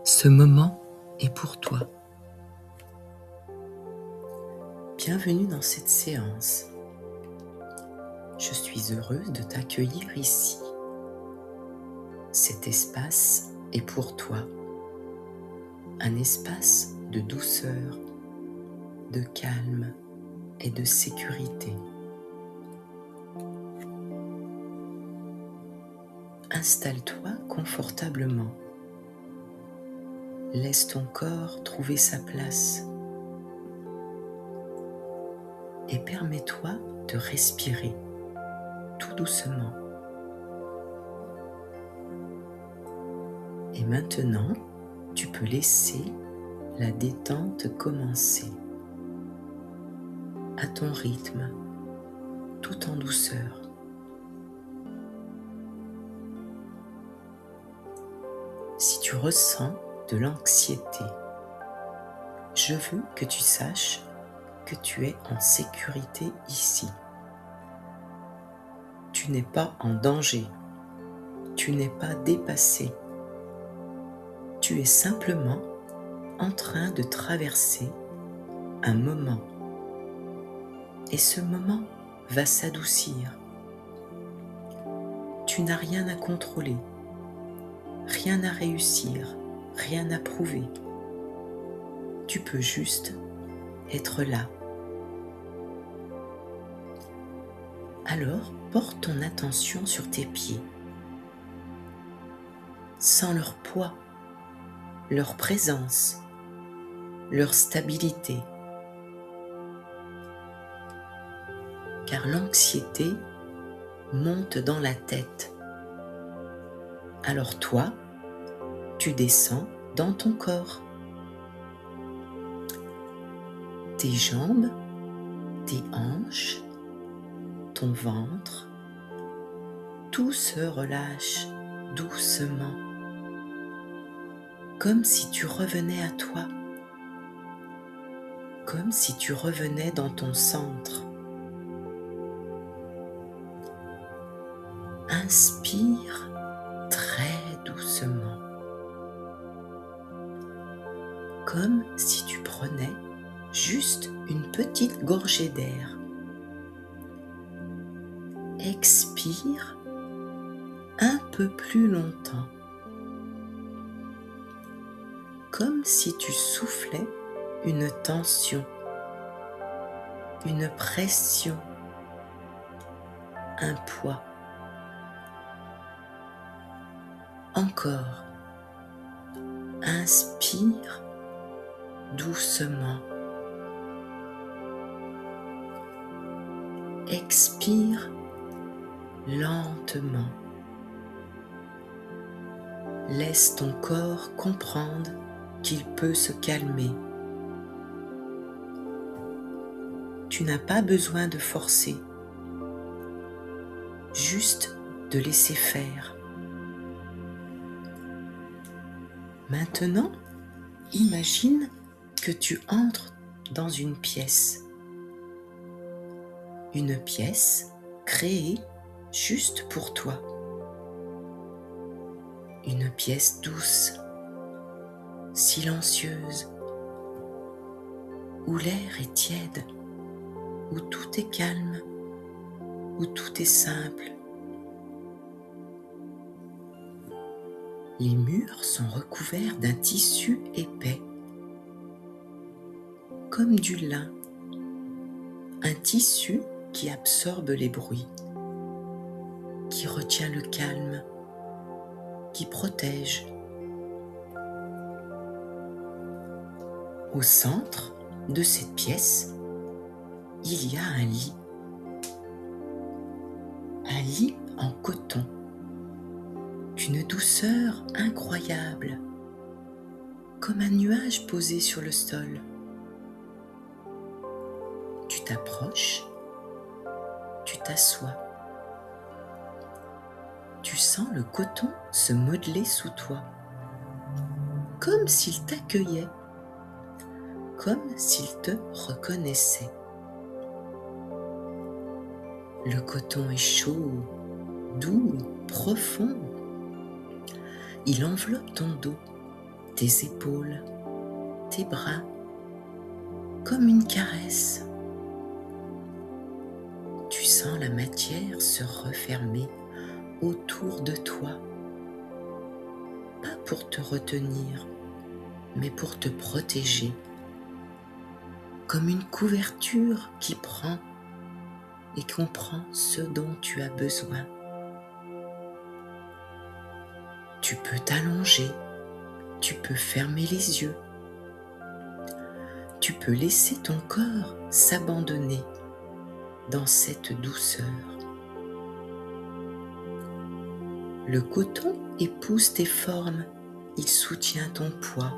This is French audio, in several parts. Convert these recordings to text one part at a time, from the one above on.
Ce moment est pour toi. Bienvenue dans cette séance. Je suis heureuse de t'accueillir ici. Cet espace est pour toi. Un espace de douceur, de calme et de sécurité. Installe-toi confortablement. Laisse ton corps trouver sa place. Et permets-toi de respirer tout doucement. Et maintenant, tu peux laisser la détente commencer à ton rythme, tout en douceur. Si tu ressens de l'anxiété, je veux que tu saches que tu es en sécurité ici. Tu n'es pas en danger, tu n'es pas dépassé. Tu es simplement en train de traverser un moment. Et ce moment va s'adoucir. Tu n'as rien à contrôler, rien à réussir, rien à prouver. Tu peux juste être là. Alors, porte ton attention sur tes pieds. Sens leur poids, leur présence, leur stabilité. Car l'anxiété monte dans la tête. Alors toi, tu descends dans ton corps. Tes jambes, tes hanches, ton ventre, tout se relâche doucement, comme si tu revenais à toi, comme si tu revenais dans ton centre. Inspire très doucement, comme si tu prenais juste une petite gorgée d'air. Expire un peu plus longtemps, comme si tu soufflais une tension, une pression, un poids. Encore. Inspire doucement. Expire lentement. Laisse ton corps comprendre qu'il peut se calmer. Tu n'as pas besoin de forcer, juste de laisser faire. Maintenant, imagine que tu entres dans une pièce créée juste pour toi. Une pièce douce, silencieuse, où l'air est tiède, où tout est calme, où tout est simple. Les murs sont recouverts d'un tissu épais, comme du lin, un tissu qui absorbe les bruits, qui retient le calme, qui protège. Au centre de cette pièce, il y a un lit en coton, d'une douceur incroyable, comme un nuage posé sur le sol. Tu t'approches, tu t'assois. Tu sens le coton se modeler sous toi, comme s'il t'accueillait, comme s'il te reconnaissait. Le coton est chaud, doux, profond. Il enveloppe ton dos tes épaules, tes bras, comme une caresse. Tu sens la matière se refermer autour de toi, pas pour te retenir, mais pour te protéger, comme une couverture qui prend et comprend ce dont tu as besoin. Tu peux t'allonger, tu peux fermer les yeux, tu peux laisser ton corps s'abandonner dans cette douceur. Le coton épouse tes formes, il soutient ton poids,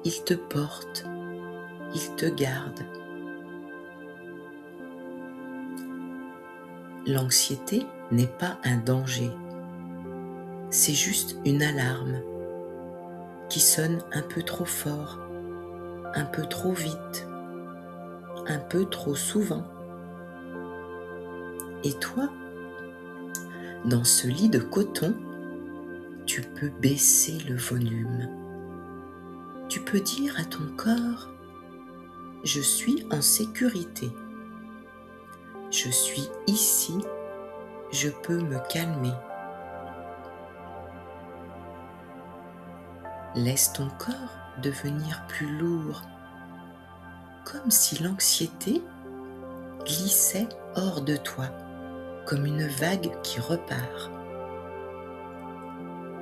il te porte, il te garde. L'anxiété n'est pas un danger, c'est juste une alarme qui sonne un peu trop fort, un peu trop vite, un peu trop souvent. Et toi, dans ce lit de coton, tu peux baisser le volume. Tu peux dire à ton corps, je suis en sécurité. Je suis ici, je peux me calmer. Laisse ton corps devenir plus lourd, comme si l'anxiété glissait hors de toi, comme une vague qui repart.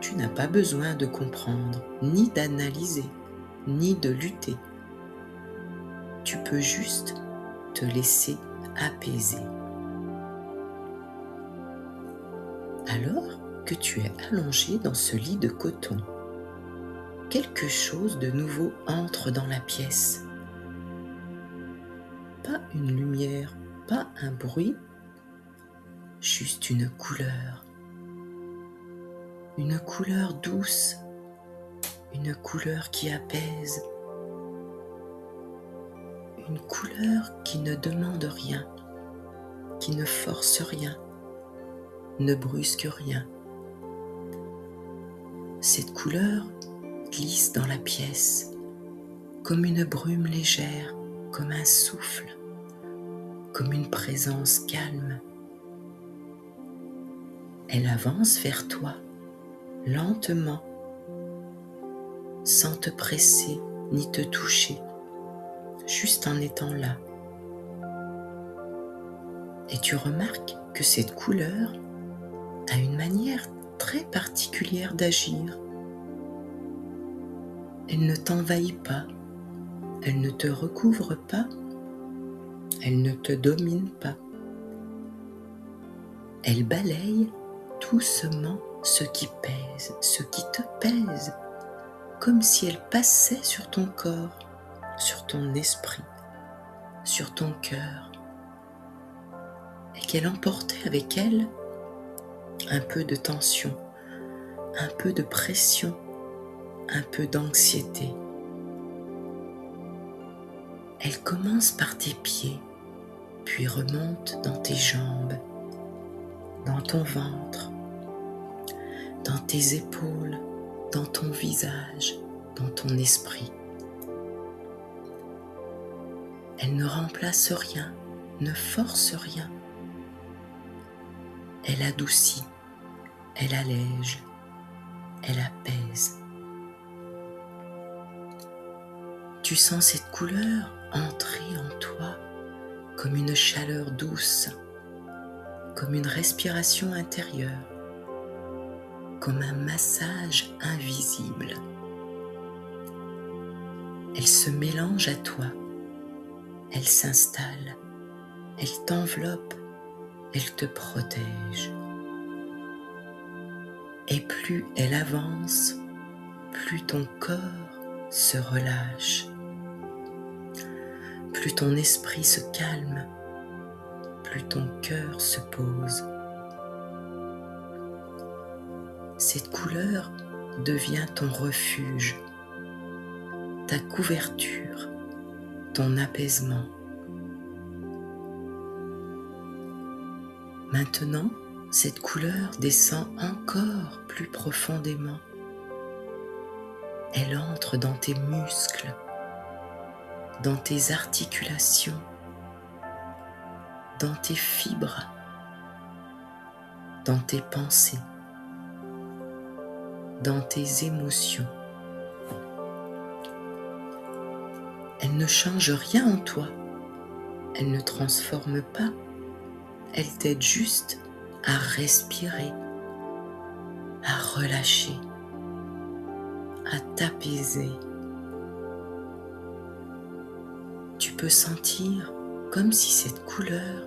Tu n'as pas besoin de comprendre, ni d'analyser, ni de lutter. Tu peux juste te laisser apaiser. Alors que tu es allongé dans ce lit de coton, quelque chose de nouveau entre dans la pièce. Pas une lumière, pas un bruit, juste une couleur. Une couleur douce, une couleur qui apaise, une couleur qui ne demande rien, qui ne force rien, ne brusque rien. Cette couleur glisse dans la pièce, comme une brume légère, comme un souffle, comme une présence calme. Elle avance vers toi, lentement, sans te presser ni te toucher, juste en étant là. Et tu remarques que cette couleur a une manière très particulière d'agir. Elle ne t'envahit pas, elle ne te recouvre pas, elle ne te domine pas. Elle balaye doucement ce qui pèse, ce qui te pèse, comme si elle passait sur ton corps, sur ton esprit, sur ton cœur, et qu'elle emportait avec elle un peu de tension, un peu de pression, un peu d'anxiété. Elle commence par tes pieds, puis remonte dans tes jambes, dans ton ventre, dans tes épaules, dans ton visage, dans ton esprit. Elle ne remplace rien, ne force rien. Elle adoucit, elle allège, elle apaise. Tu sens cette couleur entrer en toi comme une chaleur douce, comme une respiration intérieure, comme un massage invisible. Elle se mélange à toi, elle s'installe, elle t'enveloppe, elle te protège. Et plus elle avance, plus ton corps se relâche, plus ton esprit se calme, plus ton cœur se pose. Cette couleur devient ton refuge, ta couverture, ton apaisement. Maintenant, cette couleur descend encore plus profondément. Elle entre dans tes muscles, dans tes articulations, dans tes fibres, dans tes pensées, dans tes émotions. Elle ne change rien en toi, elle ne transforme pas, elle t'aide juste à respirer, à relâcher, à t'apaiser. Tu peux sentir comme si cette couleur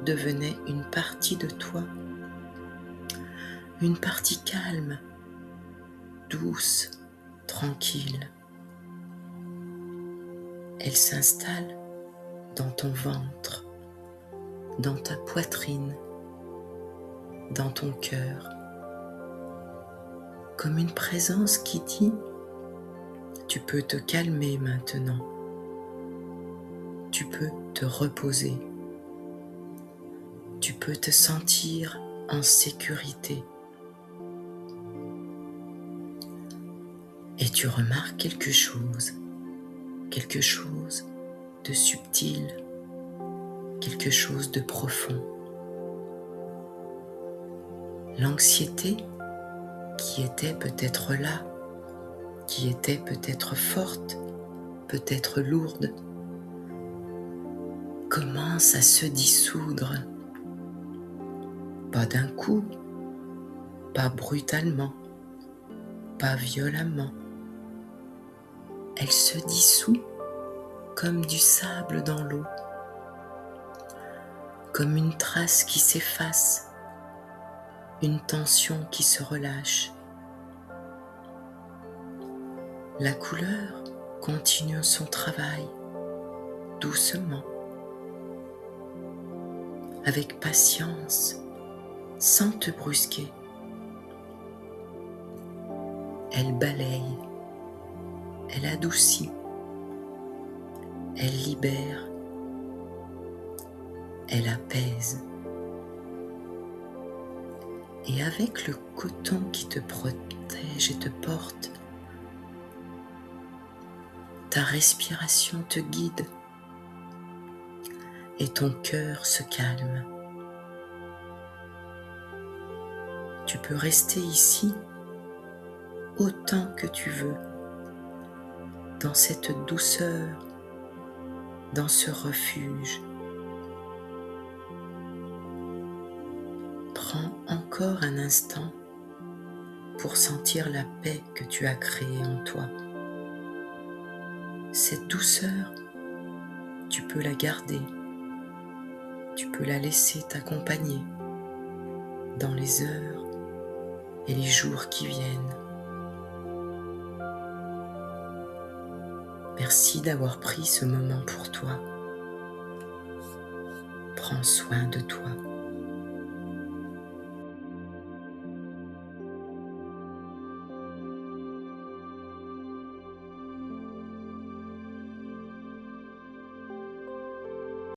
devenait une partie de toi, une partie calme, douce, tranquille. Elle s'installe dans ton ventre, dans ta poitrine, dans ton cœur, comme une présence qui dit « Tu peux te calmer maintenant, tu peux te reposer, tu peux te sentir en sécurité. » Et tu remarques quelque chose de subtil, quelque chose de profond. L'anxiété qui était peut-être là, qui était peut-être forte, peut-être lourde, commence à se dissoudre. Pas d'un coup, pas brutalement, pas violemment. Elle se dissout comme du sable dans l'eau, comme une trace qui s'efface, une tension qui se relâche. La couleur continue son travail, doucement, avec patience, sans te brusquer. Elle balaye, elle adoucit, elle libère, elle apaise. Et avec le coton qui te protège et te porte, ta respiration te guide et ton cœur se calme. Tu peux rester ici autant que tu veux, dans cette douceur, dans ce refuge. Prends encore un instant pour sentir la paix que tu as créée en toi. Cette douceur, tu peux la garder, tu peux la laisser t'accompagner dans les heures et les jours qui viennent. Merci d'avoir pris ce moment pour toi. Prends soin de toi.